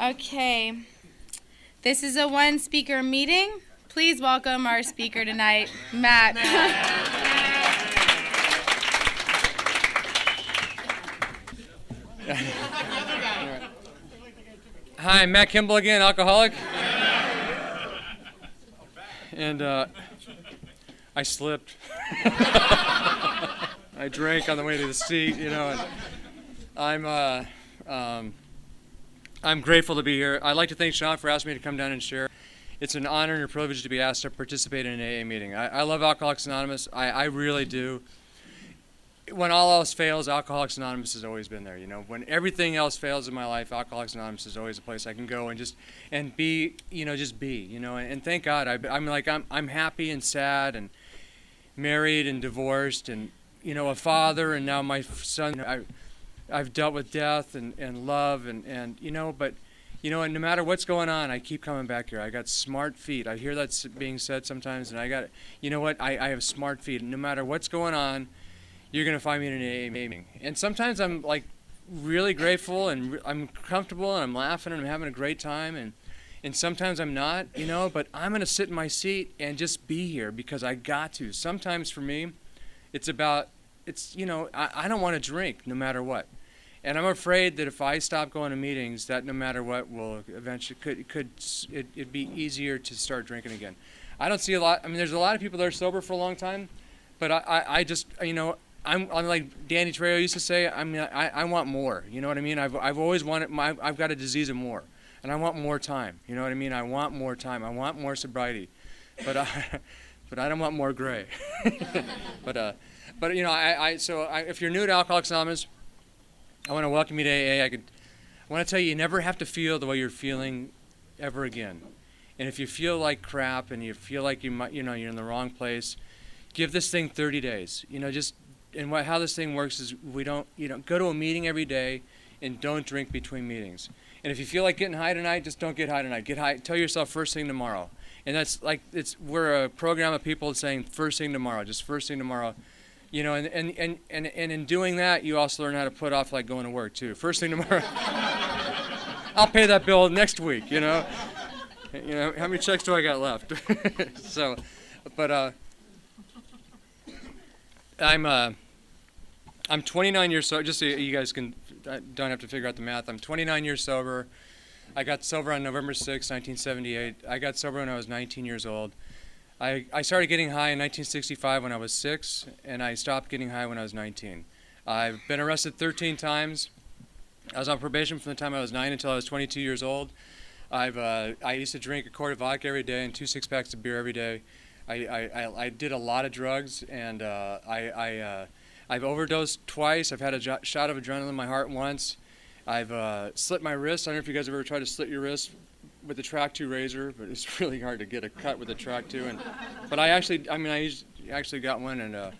Okay, this is a one-speaker meeting. Please welcome our speaker tonight, Matt. Hi, I'm Matt Kimball again, alcoholic. And I slipped. I drank on the way to the seat, and I'm grateful to be here. I'd like to thank Sean for asking me to come down and share. It's an honor and a privilege to be asked to participate in an AA meeting. I love Alcoholics Anonymous. I really do. When all else fails, Alcoholics Anonymous has always been there. When everything else fails in my life, Alcoholics Anonymous is always a place I can go and just be. And thank God. I'm happy and sad and married and divorced and a father, and now my son. I've dealt with death and love and but no matter what's going on, I keep coming back here. I got smart feet. I hear that's being said sometimes, and I have smart feet. No matter what's going on, you're going to find me in an AA meeting. And sometimes I'm like really grateful and I'm comfortable and I'm laughing and I'm having a great time, and sometimes I'm not, but I'm going to sit in my seat and just be here because I got to. Sometimes for me, I don't want to drink no matter what. And I'm afraid that if I stop going to meetings, that no matter what will eventually it'd be easier to start drinking again. I don't see a lot. I mean, there's a lot of people that are sober for a long time, but I just, I'm like Danny Trejo used to say, I want more. You know what I mean? I've always wanted, I've got a disease of more, and I want more time. You know what I mean? I want more time. I want more sobriety, but I don't want more gray. But if you're new to Alcoholics Anonymous, I want to welcome you to AA. I want to tell you never have to feel the way you're feeling ever again. And if you feel like crap and you feel like you're in the wrong place, give this thing 30 days. How this thing works is we don't, go to a meeting every day and don't drink between meetings. And if you feel like getting high tonight, just don't get high tonight. Get high. Tell yourself first thing tomorrow. And that's like we're a program of people saying first thing tomorrow, just first thing tomorrow. And in doing that, you also learn how to put off like going to work too. First thing tomorrow, I'll pay that bill next week. How many checks do I got left? I'm 29 years sober. Just so you guys don't have to figure out the math. I'm 29 years sober. I got sober on November 6, 1978. I got sober when I was 19 years old. I started getting high in 1965 when I was 6, and I stopped getting high when I was 19. I've been arrested 13 times. I was on probation from the time I was 9 until I was 22 years old. I used to drink a quart of vodka every day and 2 six-packs of beer every day. I did a lot of drugs, and I've overdosed twice. I've had a shot of adrenaline in my heart once. I've slit my wrist. I don't know if you guys have ever tried to slit your wrist with the track 2 razor, but it's really hard to get a cut with the track 2. But I actually got one, and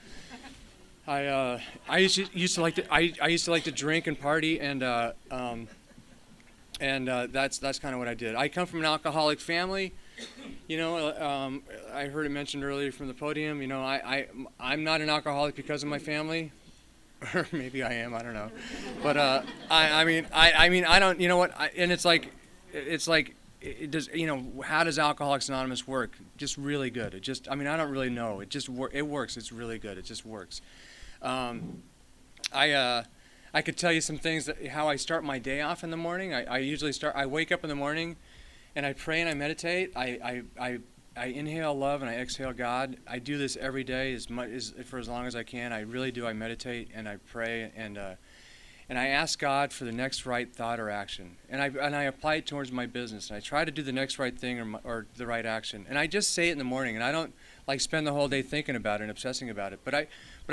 I used to like to drink and party, and that's kind of what I did. I come from an alcoholic family. I heard it mentioned earlier from the podium. I'm not an alcoholic because of my family, or maybe I am. I don't know. But I don't. You know what? And it's like. It does, how does Alcoholics Anonymous work? Just really good. I don't really know. It works. It's really good. It just works. I could tell you some things how I start my day off in the morning. I wake up in the morning and I pray and I meditate. I inhale love and I exhale God. I do this every day for as long as I can. I really do. I meditate and I pray and I ask God for the next right thought or action, and I apply it towards my business, and I try to do the next right thing or the right action, and I just say it in the morning, and I don't like spend the whole day thinking about it and obsessing about it, but I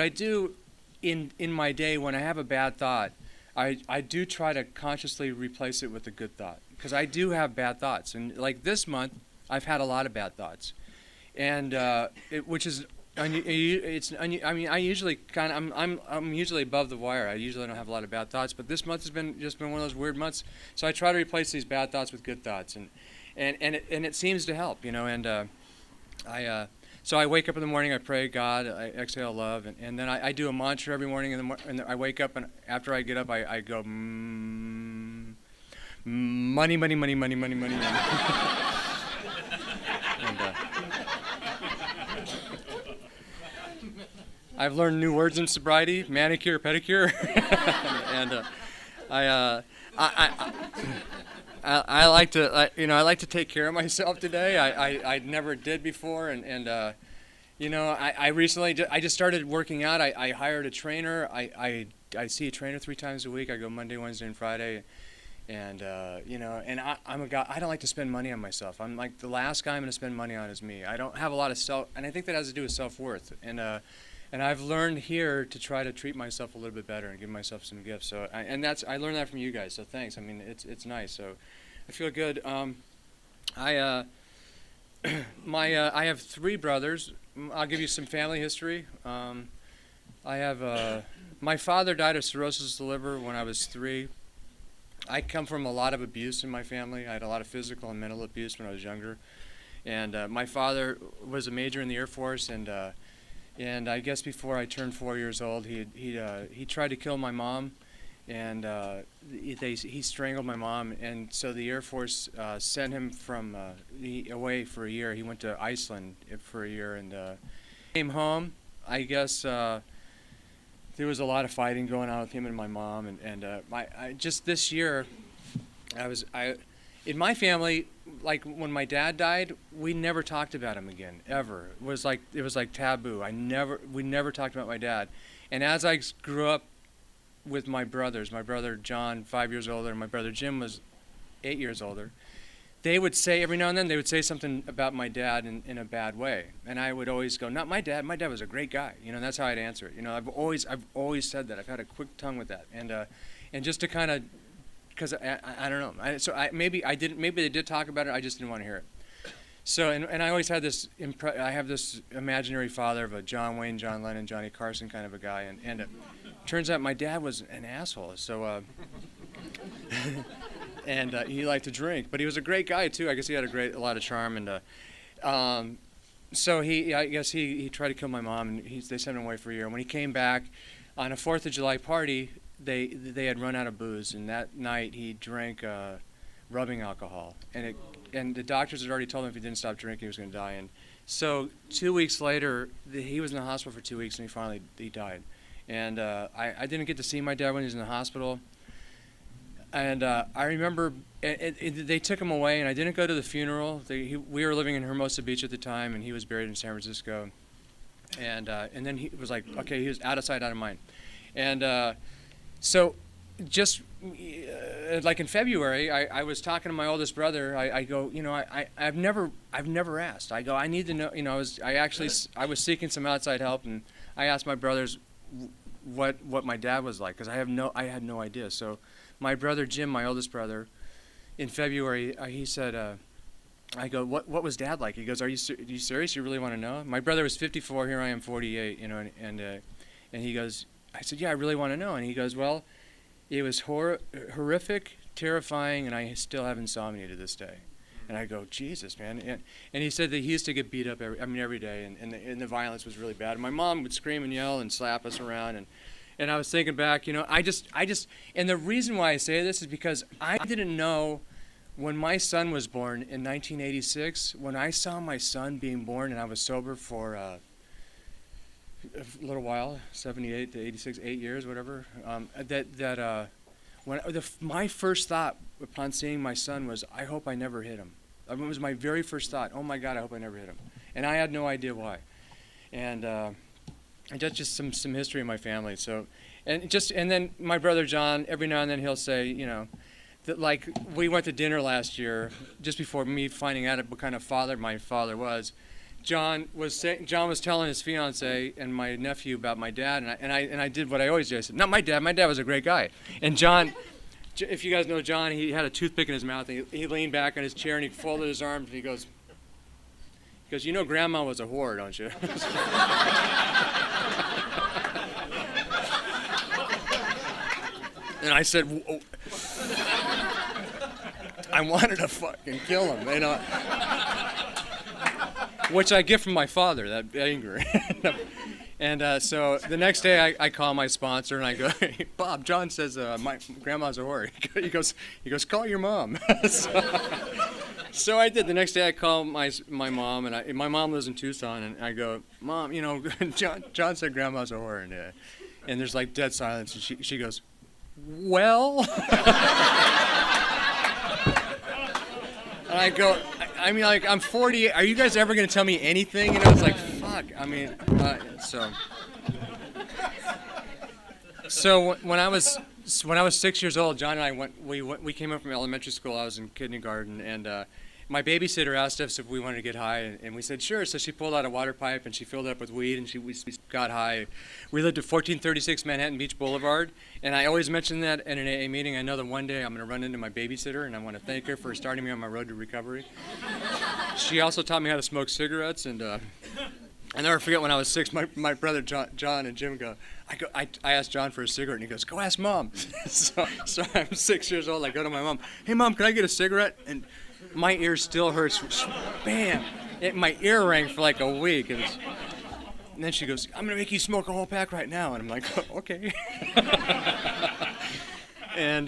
do in my day when I have a bad thought, I do try to consciously replace it with a good thought, because I do have bad thoughts, and like this month I've had a lot of bad thoughts, and which is. I'm usually I'm usually above the wire. I usually don't have a lot of bad thoughts, but this month has been one of those weird months. So I try to replace these bad thoughts with good thoughts, and it seems to help, So I wake up in the morning, I pray God, I exhale love, and then I do a mantra every morning, and I wake up, and after I get up, I go, money, money, money, money, money, money. And, I've learned new words in sobriety: manicure, pedicure, and I like to, I like to take care of myself today. I never did before, and I recently I just started working out. I hired a trainer. I see a trainer 3 times a week. I go Monday, Wednesday, and Friday, and I'm a guy. I don't like to spend money on myself. I'm like the last guy I'm going to spend money on is me. I don't have a lot of and I think that has to do with self-worth, and I've learned here to try to treat myself a little bit better and give myself some gifts. So, I learned that from you guys. So thanks. I mean, it's nice. So, I feel good. I have 3 brothers. I'll give you some family history. I have my father died of cirrhosis of the liver when I was 3. I come from a lot of abuse in my family. I had a lot of physical and mental abuse when I was younger, and my father was a major in the Air Force, and I guess before I turned 4 years old, he tried to kill my mom, and he strangled my mom, and so the Air Force sent him away for a year. He went to Iceland for a year, and came home. I guess there was a lot of fighting going on with him and my mom, and I just this year, in my family, like when my dad died, we never talked about him again, ever. It was like taboo. We never talked about my dad. And as I grew up with my brothers, my brother John, 5 years older, and my brother Jim was 8 years older, they would say, every now and then, they would say something about my dad in a bad way. And I would always go, not my dad was a great guy. And that's how I'd answer it. I've always said that. I've had a quick tongue with that. And just to kind of, because I don't know. Maybe they did talk about it, I just didn't want to hear it. So, and I always had this, I have this imaginary father of a John Wayne, John Lennon, Johnny Carson kind of a guy, and it turns out my dad was an asshole, so, and he liked to drink, but he was a great guy too. I guess he had a lot of charm, and so I guess he tried to kill my mom, and they sent him away for a year. And when he came back on a 4th of July party, they had run out of booze, and that night he drank rubbing alcohol, and the doctors had already told him if he didn't stop drinking he was going to die. And so 2 weeks later, he was in the hospital for 2 weeks, and he died. And I didn't get to see my dad when he was in the hospital. And I remember they took him away, and I didn't go to the funeral. We were living in Hermosa Beach at the time, and he was buried in San Francisco. And then he was like, okay, he was out of sight, out of mind. And so just like in February, I was talking to my oldest brother. I go, I've never asked. I go, I need to know. I was seeking some outside help, and I asked my brothers what my dad was like, because I had no idea. So my brother Jim, my oldest brother, in February, he said, I go, what was Dad like? He goes, are you serious? You really want to know? My brother was 54. Here I am, 48. And he goes, I said, yeah, I really want to know. And he goes, well, it was horrific, terrifying, and I still have insomnia to this day. And I go, Jesus, man. And he said that he used to get beat up every day, and the violence was really bad. And my mom would scream and yell and slap us around. And I was thinking back, I just, and the reason why I say this is because I didn't know when my son was born in 1986, when I saw my son being born and I was sober for a little while, 78 to 86, 8 years, whatever, my first thought upon seeing my son was, I hope I never hit him. It was my very first thought. Oh my God, I hope I never hit him. And I had no idea why. And that's just some history in my family. So, and then my brother John, every now and then he'll say, that like we went to dinner last year, just before me finding out what kind of father my father was. John was telling his fiance and my nephew about my dad, and I did what I always do. I said, not my dad. My dad was a great guy. And John, if you guys know John, he had a toothpick in his mouth, and he leaned back on his chair and he folded his arms and he goes, Grandma was a whore, don't you? And I said, I wanted to fucking kill him, which I get from my father, that anger. And so the next day I call my sponsor and I go, hey, Bob, John says my grandma's a whore. He goes, call your mom. So I did. The next day I call my mom, and my mom lives in Tucson, and I go, Mom, John said grandma's a whore, and there's like dead silence, and she goes, well. And I go, I mean, like, I'm 40. Are you guys ever going to tell me anything? It's like, fuck. I mean, so when I was 6 years old, John and I we came up from elementary school. I was in kindergarten, and my babysitter asked us if we wanted to get high, and we said sure. So she pulled out a water pipe and she filled it up with weed, and we got high. We lived at 1436 Manhattan Beach Boulevard, and I always mention that in an AA meeting. I know that one day I'm going to run into my babysitter, and I want to thank her for starting me on my road to recovery. She also taught me how to smoke cigarettes, and I never forget when I was 6, my brother John and Jim go. I asked John for a cigarette, and he goes, go ask Mom. so I'm 6 years old. I go to my mom. Hey, Mom, can I get a cigarette? And my ear still hurts. Bam! My ear rang for like a week. And then she goes, I'm going to make you smoke a whole pack right now. And I'm like, oh, okay. And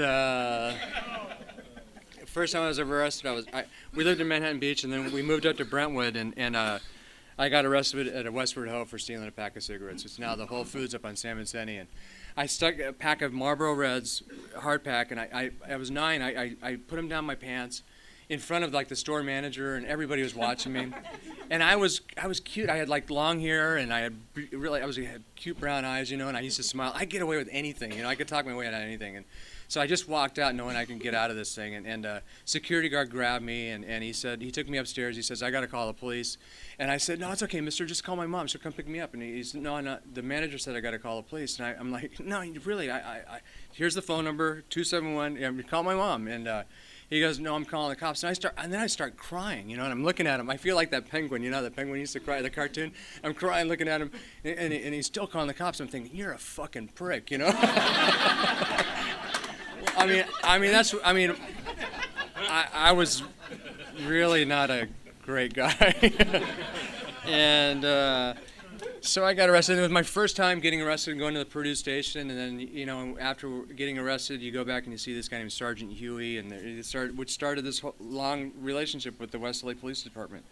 first time I was ever arrested, we lived in Manhattan Beach, and then we moved up to Brentwood, and I got arrested at a Westward Ho for stealing a pack of cigarettes. It's now the Whole Foods up on San Vicente, and I stuck a pack of Marlboro Reds, hard pack, and I was 9. I put them down my pants in front of like the store manager, and everybody was watching me. And I was cute. I had like long hair, and I had cute brown eyes, and I used to smile. I get away with anything, I could talk my way out of anything. And so I just walked out knowing I can get out of this thing, and security guard grabbed me, and he took me upstairs. He says, I got to call the police. And I said, no, it's okay, mister, just call my mom. She'll come pick me up. And he said, no, the manager said I got to call the police. And I'm like, no, really, here's the phone number, 271, call my mom. And he goes, no, I'm calling the cops. And then I start crying, and I'm looking at him. I feel like that penguin, the penguin used to cry, the cartoon. I'm crying, looking at him, and he's still calling the cops. I'm thinking, you're a fucking prick, I was really not a great guy. And so I got arrested. It was my first time getting arrested and going to the Purdue station. And then, after getting arrested, you go back and you see this guy named Sergeant Huey, which started this long relationship with the Westlake Police Department.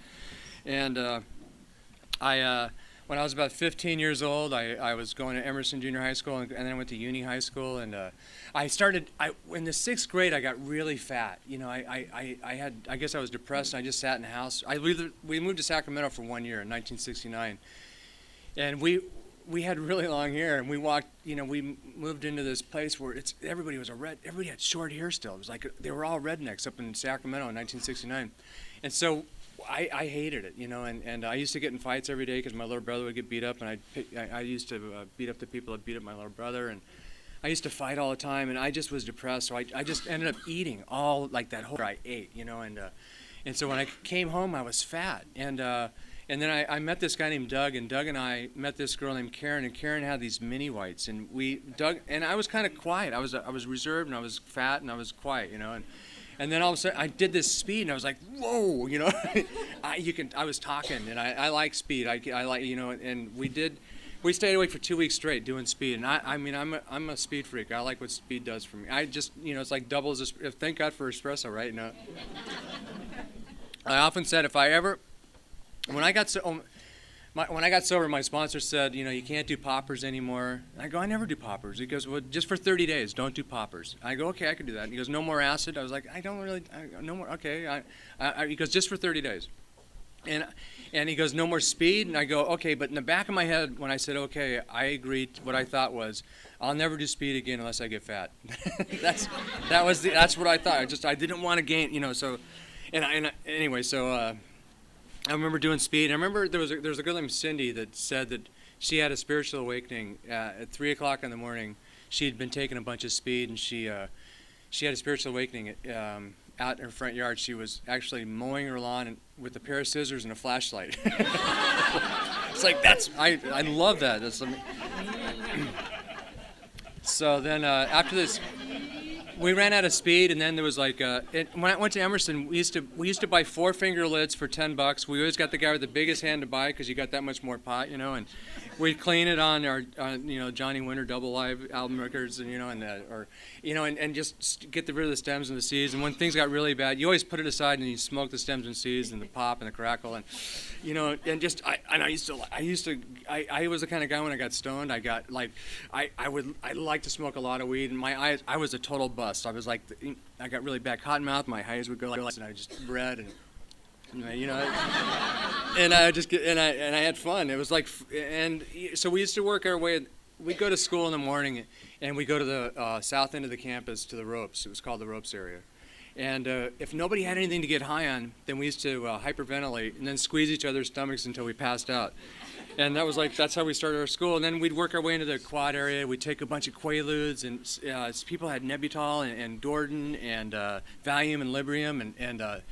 And when I was about 15 years old, I was going to Emerson Junior High School, and then I went to Uni High School, and in the 6th grade, I got really fat. I guess I was depressed, and I just sat in the house. We moved to Sacramento for 1 year in 1969, and we had really long hair, and we walked, we moved into this place where everybody had short hair still. It was like they were all rednecks up in Sacramento in 1969, and so I hated it, and I used to get in fights every day because my little brother would get beat up, and I used to beat up the people that beat up my little brother, and I used to fight all the time, and I just was depressed, so I just ended up eating all, like that whole I ate, and so when I came home, I was fat, and then I met this guy named Doug, and Doug and I met this girl named Karen, and Karen had these mini whites, and Doug and I was kind of quiet. I was reserved, and I was fat, and I was quiet, And then all of a sudden, I did this speed, and I was like, "Whoa!" I was talking, and I like speed. I like, and we stayed awake for 2 weeks straight doing speed. And I'm a speed freak. I like what speed does for me. I just, it's like doubles. Thank God for espresso, right? I often said when I got sober, my sponsor said, you can't do poppers anymore. And I go, I never do poppers. He goes, well, just for 30 days, don't do poppers. I go, okay, I can do that. And he goes, no more acid. I was like, no more, okay. He goes, just for 30 days. And he goes, no more speed. And I go, okay, but in the back of my head, when I said, okay, I agreed, what I thought was, I'll never do speed again unless I get fat. that's what I thought. I didn't want to gain, anyway, so I remember doing speed. I remember there was a girl named Cindy that said that she had a spiritual awakening at 3 o'clock in the morning. She had been taking a bunch of speed, and she had a spiritual awakening out in her front yard. She was actually mowing her lawn with a pair of scissors and a flashlight. It's like I love that. So then after this, we ran out of speed, and then there was like when I went to Emerson, we used to buy 4-finger lids for $10. We always got the guy with the biggest hand to buy because you got that much more pot, and we'd clean it on our Johnny Winter double live album records, and just get rid of the stems and the seeds. And when things got really bad, you always put it aside and you smoke the stems and seeds and the pop and the crackle, and I was the kind of guy when I got stoned, I like to smoke a lot of weed, and my eyes, I was a total bust. I was like, I got really bad cotton mouth. My eyes would go like this, and I just read and and I had fun. It was like, and so we used to work our way. We'd go to school in the morning, and we go to the south end of the campus to the ropes. It was called the ropes area. And if nobody had anything to get high on, then we used to hyperventilate and then squeeze each other's stomachs until we passed out. And that's how we started our school. And then we'd work our way into the quad area. We'd take a bunch of Quaaludes, and people had Nebutol and Dordan and Valium and Librium, and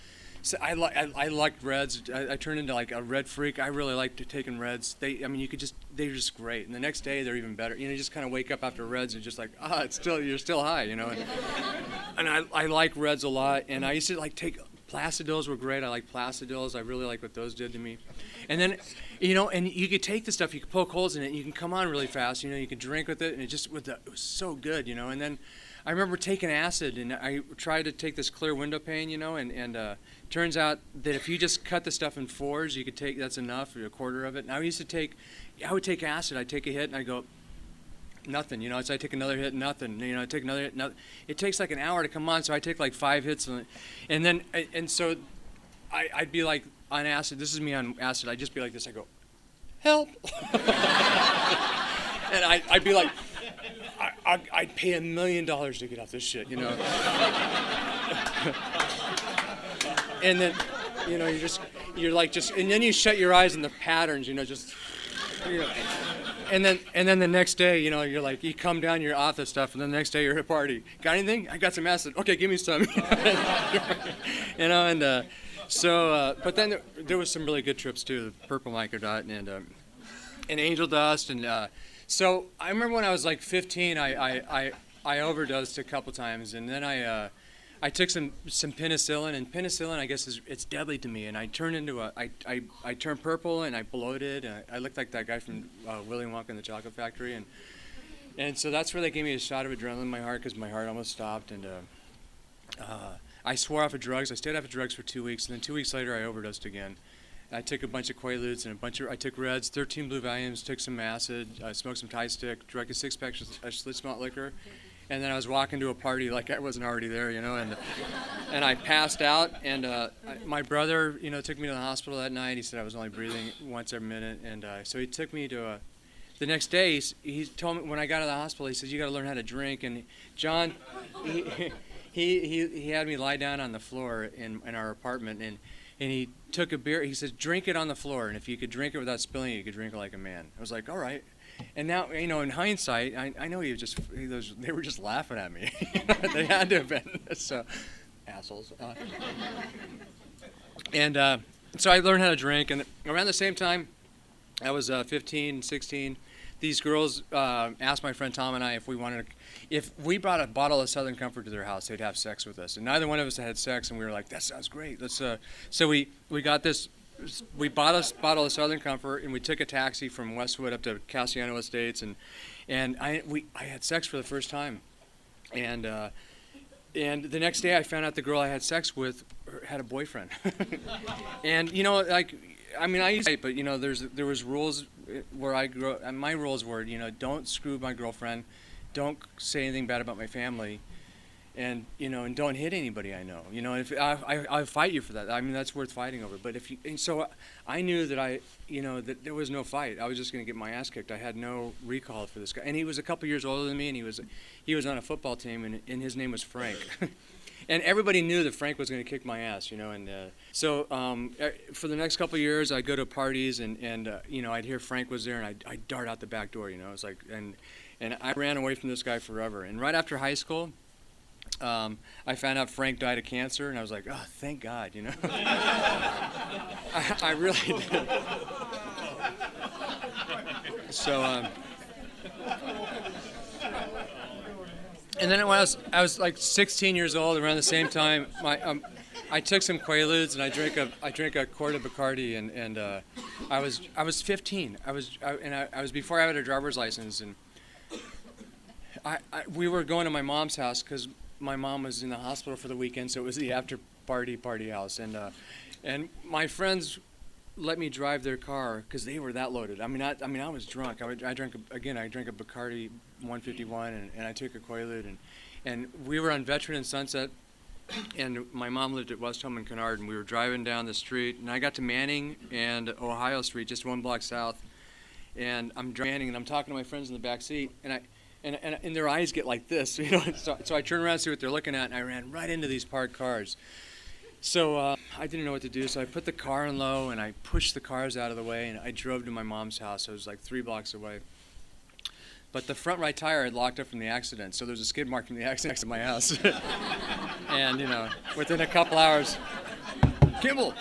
so I liked Reds. I turned into like a Red freak. I really liked taking Reds. They're just great. And the next day they're even better. You just kind of wake up after Reds and just like, you're still high, And I like Reds a lot. And I used to take Placidils were great. I like Placidils. I really like what those did to me. And then, and you could take the stuff, you could poke holes in it, and you can come on really fast. You could drink with it, and it was so good, And then I remember taking acid, and I tried to take this clear window pane, and turns out that if you just cut the stuff in 4s, you could take, that's enough, or a quarter of it. And I would take acid. I'd take a hit, and I'd go, nothing, so I take another hit, nothing, I take another hit, nothing. It takes like an hour to come on, so I take like 5 hits, and so I'd be like on acid. This is me on acid. I'd just be like this. I go, help, and I'd be like, I'd pay $1 million to get off this shit, And then, and then you shut your eyes and the patterns, And then the next day, you're like, you come down, you're off this stuff, and then the next day you're at a party. Got anything? I got some acid. Okay, give me some. But then there was some really good trips too. The purple microdot and angel dust, and so I remember when I was like 15, I overdosed a couple times, and then I took some penicillin, and penicillin, I guess, it's deadly to me. And I turned I turned purple, and I bloated, and I looked like that guy from Willy Wonka and the Chocolate Factory, and so that's where they gave me a shot of adrenaline in my heart because my heart almost stopped, and I swore off of drugs. I stayed off of drugs for 2 weeks, and then 2 weeks later I overdosed again. I took a bunch of Quaaludes and I took Reds, 13 Blue Valiums, took some acid, smoked some Thai stick, drank a 6-pack of Schlitz malt liquor. And then I was walking to a party like I wasn't already there, and I passed out. And my brother, took me to the hospital that night. He said I was only breathing once every minute, and so he took me to the next day. He told me when I got to the hospital, he said you got to learn how to drink. And John, he had me lie down on the floor in our apartment, and he took a beer. He said drink it on the floor, and if you could drink it without spilling it, you could drink it like a man. I was like, all right. And now, in hindsight, I know they were just laughing at me. They had to have been, so assholes. So I learned how to drink, and around the same time, I was 15, 16. These girls asked my friend Tom and I if we brought a bottle of Southern Comfort to their house, they'd have sex with us. And neither one of us had sex, and we were like, that sounds great. So we got this. We bought a bottle of Southern Comfort, and we took a taxi from Westwood up to Cassiano Estates, and I had sex for the first time, and the next day I found out the girl I had sex with had a boyfriend, and I used to, but there was rules where I grew up, and my rules were don't screw my girlfriend, don't say anything bad about my family. And and don't hit anybody I know. If I'll fight you for that. I mean, that's worth fighting over. But so I knew that that there was no fight. I was just going to get my ass kicked. I had no recall for this guy, and he was a couple years older than me, and he was on a football team, and his name was Frank. And everybody knew that Frank was going to kick my ass, And so for the next couple of years, I'd go to parties, and I'd hear Frank was there, and I'd dart out the back door, It was like, and I ran away from this guy forever. And right after high school, I found out Frank died of cancer, and I was like, oh, thank God, I really did. So And then when I was like 16 years old, around the same time, I took some Quaaludes and I drank a quart of Bacardi, and I was 15. I was before I had a driver's license, and we were going to my mom's house because my mom was in the hospital for the weekend, so it was the after party house, and my friends let me drive their car because they were that loaded. I was drunk. I drank a Bacardi 151, and I took a Quaalude, and we were on Veteran and Sunset, and my mom lived at West Home and Kennard, and we were driving down the street, and I got to Manning and Ohio Street, just one block south, and I'm driving, and I'm talking to my friends in the back seat, and their eyes get like this, you know. So I turn around to see what they're looking at, and I ran right into these parked cars. So I didn't know what to do, so I put the car in low, and I pushed the cars out of the way, and I drove to my mom's house. It was like 3 blocks away. But the front right tire had locked up from the accident, so there's a skid mark from the accident next to my house. And, you know, within a couple hours, Kimball!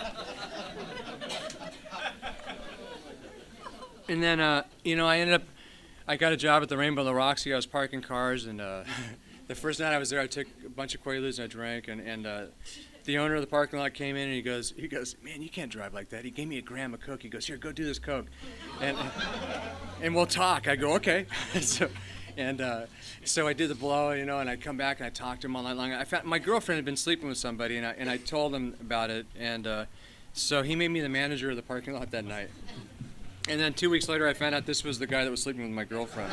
And then, you know, I got a job at the Rainbow and the Roxy. I was parking cars, and the first night I was there, I took a bunch of Quaaludes and I drank, and the owner of the parking lot came in and he goes, man, you can't drive like that. He gave me a gram of coke. He goes, here, go do this coke, and we'll talk. I go, okay. So I did the blow, you know, and I come back and I talked to him all night long. I found my girlfriend had been sleeping with somebody, and I told him about it, and so he made me the manager of the parking lot that night. And then 2 weeks later, I found out this was the guy that was sleeping with my girlfriend.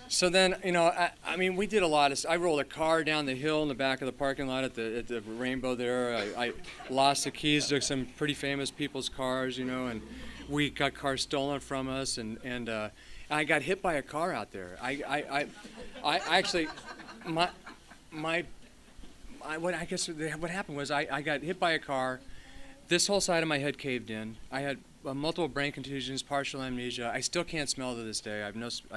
So then, you know, I mean, we did a lot of. I rolled a car down the hill in the back of the parking lot at the Rainbow there. I lost the keys to some pretty famous people's cars, you know, and we got cars stolen from us, and I got hit by a car out there. I actually, what happened was I got hit by a car. This whole side of my head caved in. I had multiple brain contusions, partial amnesia. I still can't smell to this day. I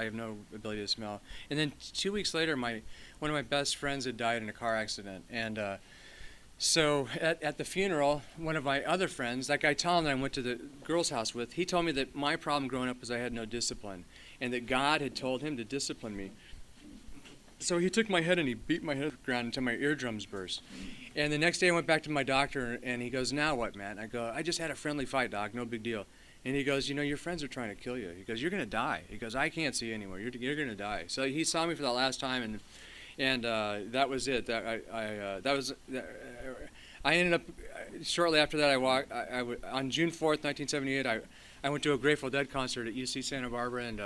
have no ability to smell. And then 2 weeks later, one of my best friends had died in a car accident. And so at the funeral, one of my other friends, that guy Tom that I went to the girl's house with, he told me that my problem growing up was I had no discipline, and that God had told him to discipline me. So he took my head and he beat my head to the ground until my eardrums burst. And the next day I went back to my doctor, and he goes, now what, Matt? And I go, I just had a friendly fight, doc, no big deal. And he goes, you know, your friends are trying to kill you. He goes, you're going to die. He goes, I can't see you anymore. You're going to die. So he saw me for that last time, and that was it. I ended up, shortly after that, on June 4th, 1978, I went to a Grateful Dead concert at UC Santa Barbara, and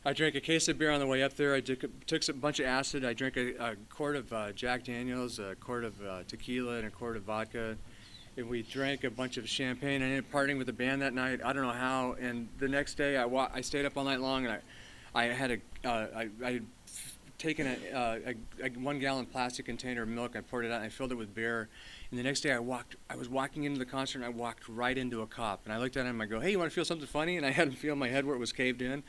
I drank a case of beer on the way up there. I took a bunch of acid. I drank a quart of Jack Daniels, a quart of tequila, and a quart of vodka. And we drank a bunch of champagne. I ended up partying with the band that night. I don't know how. And the next day, I stayed up all night long, and I had taken a 1 gallon plastic container of milk. I poured it out and I filled it with beer. And the next day, I was walking into the concert, and I walked right into a cop. And I looked at him. I go, hey, you want to feel something funny? And I had him feel my head where it was caved in.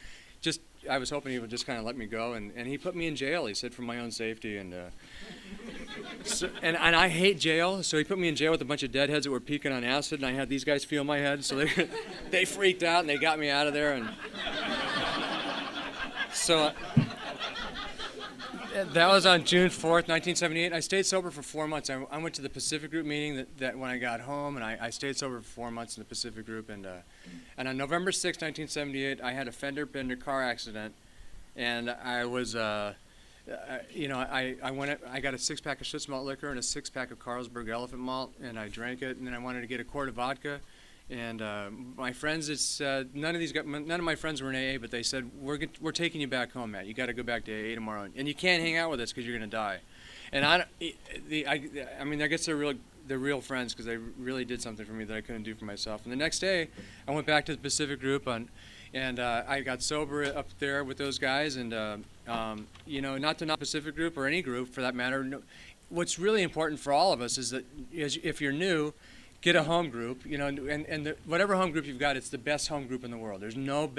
I was hoping he would just kind of let me go, and he put me in jail. He said for my own safety, and I hate jail, so he put me in jail with a bunch of deadheads that were peeking on acid, and I had these guys feel my head, so they freaked out and they got me out of there, and so that was on June 4th, 1978. I stayed sober for 4 months. I went to the Pacific Group meeting that when I got home, and I stayed sober for 4 months in the Pacific Group, and on November 6th, 1978, I had a fender bender car accident, and I was, I got a 6-pack of Schlitz malt liquor and a 6-pack of Carlsberg Elephant Malt, and I drank it, and then I wanted to get a quart of vodka. And my friends, none of my friends were in AA, but they said, we're taking you back home, Matt. You got to go back to AA tomorrow, and you can't hang out with us because you're going to die. And I guess they're real friends because they really did something for me that I couldn't do for myself. And the next day, I went back to the Pacific Group, and I got sober up there with those guys. And not to knock Pacific Group or any group for that matter. No, what's really important for all of us is that if you're new, get a home group, whatever home group you've got, it's the best home group in the world. There's no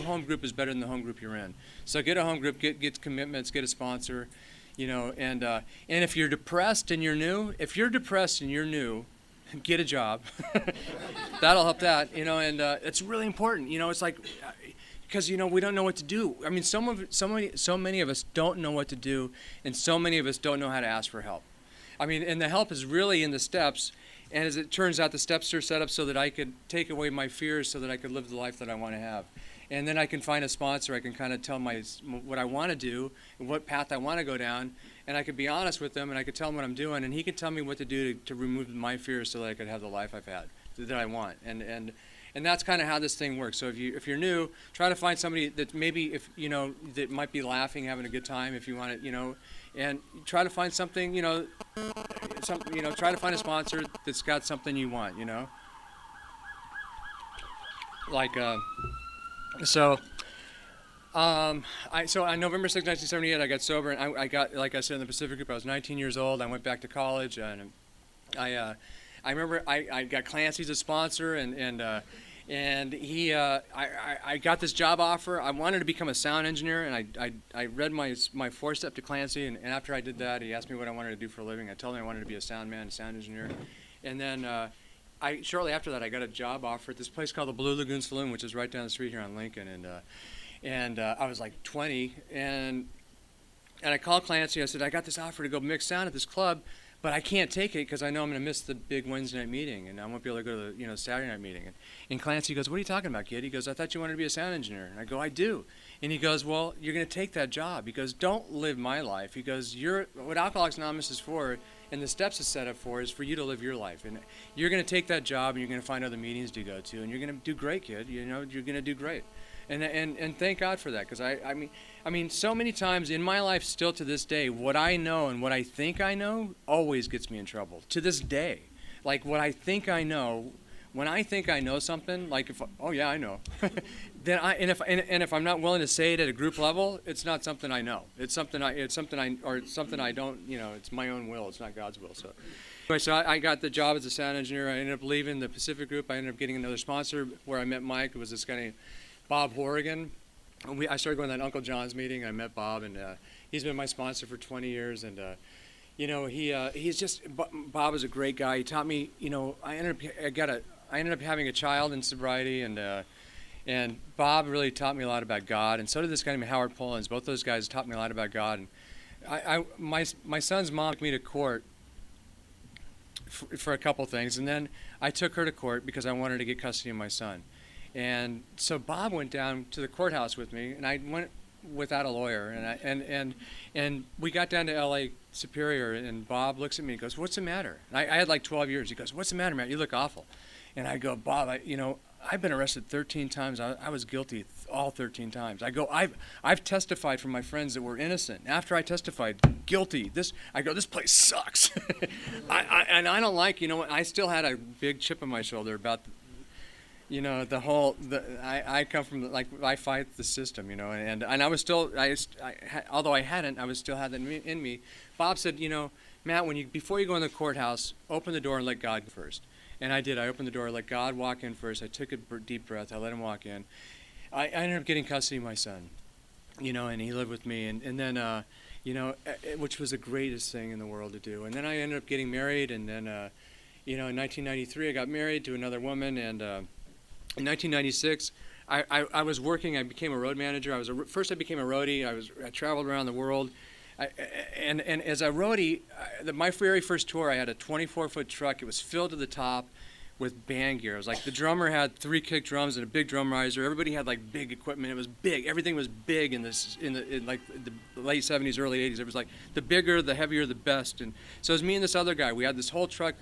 home group is better than the home group you're in. So get a home group, get commitments, get a sponsor, and if you're depressed and you're new, get a job. That'll help that, and it's really important. It's like because we don't know what to do. I mean, so many of us don't know what to do, and so many of us don't know how to ask for help. I mean, and the help is really in the steps. And as it turns out, the steps are set up so that I could take away my fears, so that I could live the life that I want to have. And then I can find a sponsor. I can kind of tell what I want to do and what path I want to go down. And I could be honest with them, and I could tell him what I'm doing, and he could tell me what to do to remove my fears so that I could have the life I've had, that I want. And that's kind of how this thing works. So if you're new, try to find somebody that maybe that might be laughing, having a good time. If you want to, and try to find something, try to find a sponsor that's got something you want, like on November 6, 1978, I got sober, and I got, like I said, in the Pacific Group. I was 19 years old. I went back to college, and I remember I got Clancy as a sponsor, and he I got this job offer. I wanted to become a sound engineer, and I read my 4-step to Clancy, and after I did that, he asked me what I wanted to do for a living. I told him I wanted to be a sound man, a sound engineer, and then shortly after that, I got a job offer at this place called the Blue Lagoon Saloon, which is right down the street here on Lincoln, and I was like 20, and I called Clancy. I said, I got this offer to go mix sound at this club, but I can't take it because I know I'm going to miss the big Wednesday night meeting, and I won't be able to go to the Saturday night meeting. And Clancy goes, what are you talking about, kid? He goes, I thought you wanted to be a sound engineer. And I go, I do. And he goes, well, you're going to take that job. He goes, don't live my life. He goes, what Alcoholics Anonymous is for, and the steps is set up for, is for you to live your life. And you're going to take that job, and you're going to find other meetings to go to, and you're going to do great, kid. You're going to do great. And thank God for that, because I mean, so many times in my life, still to this day, what I know and what I think I know always gets me in trouble. To this day, like what I think I know, when I think I know something, like I know, then if I'm not willing to say it at a group level, it's not something I know. It's something I don't. It's my own will. It's not God's will. So. Anyway, so I got the job as a sound engineer. I ended up leaving the Pacific Group. I ended up getting another sponsor where I met Mike. It was this guy named Bob Horrigan. I started going to that Uncle John's meeting. I met Bob, and he's been my sponsor for 20 years. And he's just Bob is a great guy. He taught me. I ended up having a child in sobriety, and Bob really taught me a lot about God. And so did this guy named Howard Pullins. Both those guys taught me a lot about God. And my son's mom took me to court for a couple things, and then I took her to court because I wanted to get custody of my son. And so Bob went down to the courthouse with me, and I went without a lawyer. And we got down to L.A. Superior, and Bob looks at me and goes, "What's the matter?" And I had like 12 years. He goes, "What's the matter, Matt? You look awful." And I go, "Bob, I've been arrested 13 times. I was guilty all 13 times." I go, I've testified for my friends that were innocent. After I testified guilty, this place sucks. And I don't like, I still had a big chip on my shoulder about I come from, I fight the system, and I was still, although I hadn't, I was still had that in me. Bob said, Matt, before you go in the courthouse, open the door and let God first. And I did. I opened the door, let God walk in first. I took a deep breath. I let him walk in. I ended up getting custody of my son, and he lived with me. And then, which was the greatest thing in the world to do. And then I ended up getting married. And then, in 1993, I got married to another woman. And in 1996, I was working. I became a road manager. First I became a roadie. I traveled around the world. And as a roadie, my very first tour, I had a 24-foot truck. It was filled to the top with band gear. It was like the drummer had 3 kick drums and a big drum riser. Everybody had like big equipment. It was big. Everything was big in the late 70s, early 80s. It was like the bigger, the heavier, the best. And so it was me and this other guy. We had this whole truck.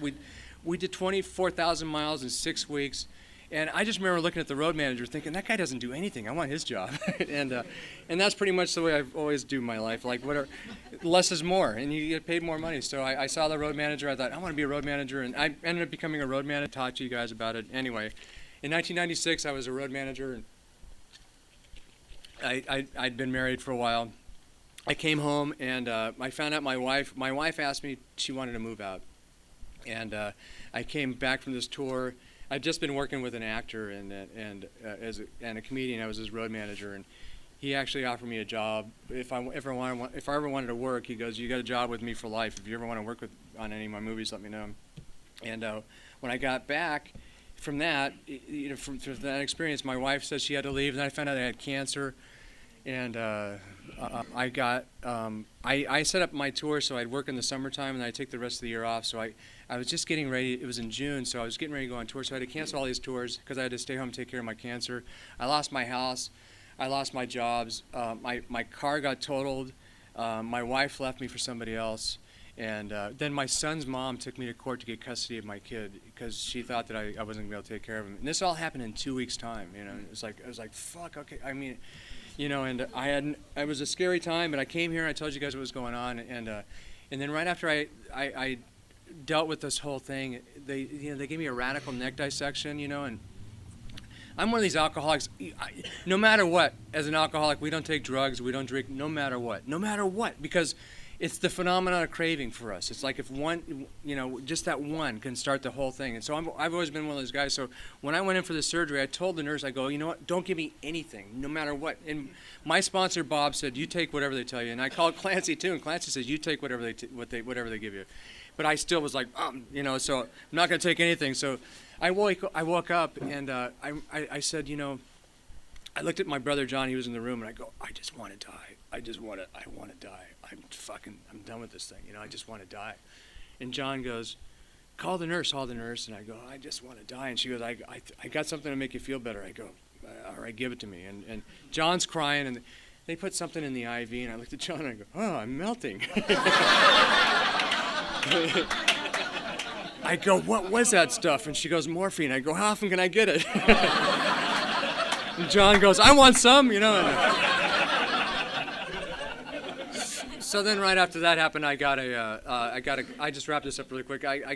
We did 24,000 miles in 6 weeks. And I just remember looking at the road manager thinking, that guy doesn't do anything. I want his job. and that's pretty much the way I always do my life. Like, less is more, and you get paid more money. So I saw the road manager. I thought, I want to be a road manager. And I ended up becoming a road manager. Talked to you guys about it. Anyway, in 1996, I was a road manager. And I'd been married for a while. I came home, and I found out my wife asked me, she wanted to move out. And I came back from this tour. I'd just been working with an actor and a comedian. I was his road manager, and he actually offered me a job. If I ever wanted to work, he goes, "You got a job with me for life. If you ever want to work on any of my movies, let me know." And when I got back from that, from that experience, my wife said she had to leave, and I found out I had cancer, and I set up my tour so I'd work in the summertime and I'd take the rest of the year off. So I was just getting ready. It was in June, so I was getting ready to go on tour. So I had to cancel all these tours because I had to stay home and take care of my cancer. I lost my house. I lost my jobs. My car got totaled. My wife left me for somebody else. And then my son's mom took me to court to get custody of my kid because she thought that I wasn't going to be able to take care of him. And this all happened in 2 weeks' time. I was like, fuck, okay. I mean, and it was a scary time. But I came here and I told you guys what was going on. And then right after I dealt with this whole thing, they gave me a radical neck dissection, and I'm one of these alcoholics. No matter what, as an alcoholic, we don't take drugs, we don't drink, no matter what, because it's the phenomenon of craving for us. It's like if one, just that one can start the whole thing. And so I've always been one of those guys. So when I went in for the surgery, I told the nurse, I go, you know what, don't give me anything, no matter what. And my sponsor, Bob, said, you take whatever they tell you. And I called Clancy, too, and Clancy says, you take whatever they give you. But I still was like, so I'm not going to take anything. So I woke up, and I said, I looked at my brother John. He was in the room, and I go, I just want to die. I want to die. I'm done with this thing. I just want to die. And John goes, call the nurse. And I go, I just want to die. And she goes, I got something to make you feel better. I go, all right, give it to me. And John's crying, and they put something in the IV, and I looked at John, and I go, oh, I'm melting. I go, what was that stuff? And she goes, morphine. I go, how often can I get it? And John goes, I want some, So then right after that happened, I just wrapped this up really quick. That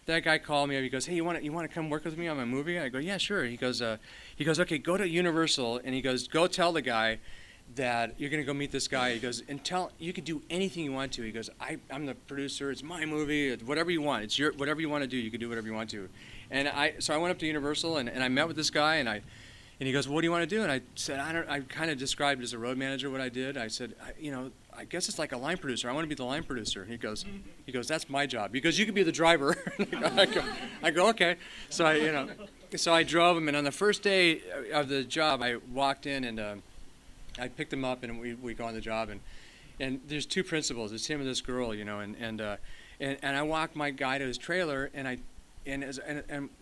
guy called me up. He goes, hey, you want to come work with me on my movie? I go, yeah, sure. He goes, okay, go to Universal, and he goes, go tell the guy that you're going to go meet this guy. He goes, and you can do anything you want to. He goes, I'm the producer. It's my movie. It's whatever you want. It's whatever you want to do. You can do whatever you want to. And so I went up to Universal, and I met with this guy, and he goes, well, what do you want to do? And I said, I kind of described as a road manager what I did. I said, I guess it's like a line producer. I want to be the line producer. And he goes, that's my job. Because you could be the driver. I go, okay. So I drove him, and on the first day of the job, I walked in, and I picked him up, and we go on the job, and there's two principals. It's him and this girl, and I walk my guy to his trailer, and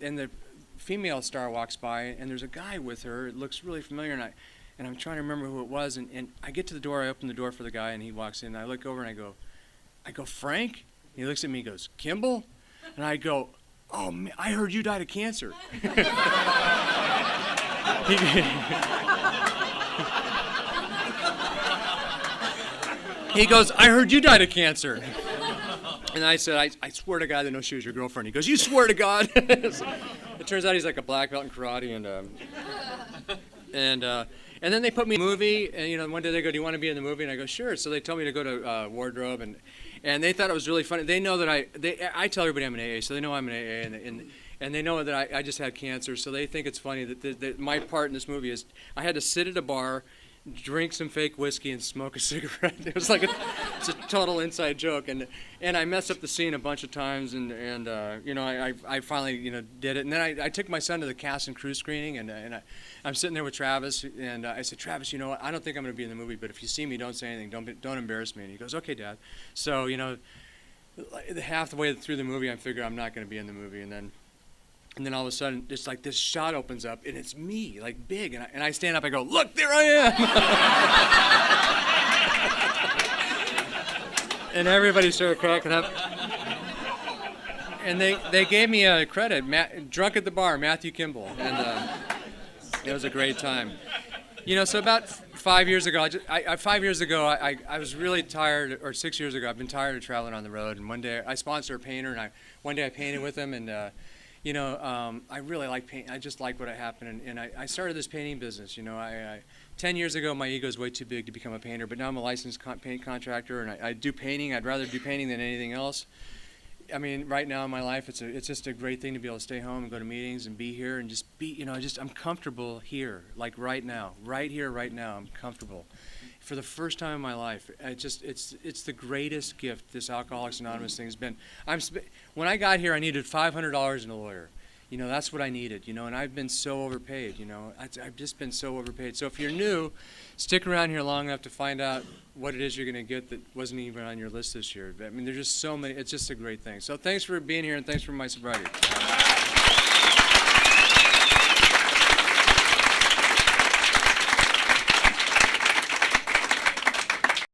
the female star walks by, and there's a guy with her. It looks really familiar, and I'm trying to remember who it was, and I get to the door. I open the door for the guy, and he walks in. And I look over, and I go, Frank? And he looks at me, and goes, Kimball? And I go, oh man, I heard you died of cancer. He goes, I heard you died of cancer. And I said, I swear to God that no, she was your girlfriend. He goes, you swear to God? It turns out he's like a black belt in karate, and then they put me in a movie, and one day they go, do you want to be in the movie? And I go, sure. So they told me to go to wardrobe, and they thought it was really funny. They know that I tell everybody I'm an AA, so they know I'm an AA, and they know that I just had cancer, so they think it's funny that my part in this movie is I had to sit at a bar, drink some fake whiskey, and smoke a cigarette. It was like it's a total inside joke, and I messed up the scene a bunch of times, and I finally did it, and then I took my son to the cast and crew screening, and I'm sitting there with Travis, and I said, Travis, what? I don't think I'm going to be in the movie, but if you see me, don't say anything, don't embarrass me. And he goes, okay, Dad. So half the way through the movie, I figure I'm not going to be in the movie, and then all of a sudden, it's like this shot opens up, and it's me, like big, and I stand up, I go, look, there I am! And everybody started cracking up. And they gave me a credit, drunk at the bar, Matthew Kimball, and it was a great time. So about 5 years ago, I was really tired, or 6 years ago, I've been tired of traveling on the road, and one day, I sponsor a painter, and one day I painted with him, and I really like paint. I just like what happened, and I started this painting business. 10 years ago, my ego was way too big to become a painter, but now I'm a licensed paint contractor, and I do painting. I'd rather do painting than anything else. I mean, right now in my life, it's just a great thing to be able to stay home and go to meetings and be here and just be, I'm comfortable here, like right now, right here, right now, I'm comfortable. for the first time in my life. It's the greatest gift this Alcoholics Anonymous thing has been. When I got here, I needed $500 in a lawyer. You know, that's what I needed, you know, and I've been so overpaid, you know. I've just been so overpaid. So if you're new, stick around here long enough to find out what it is you're going to get that wasn't even on your list this year. I mean, there's just so many. It's just a great thing. So thanks for being here, and thanks for my sobriety.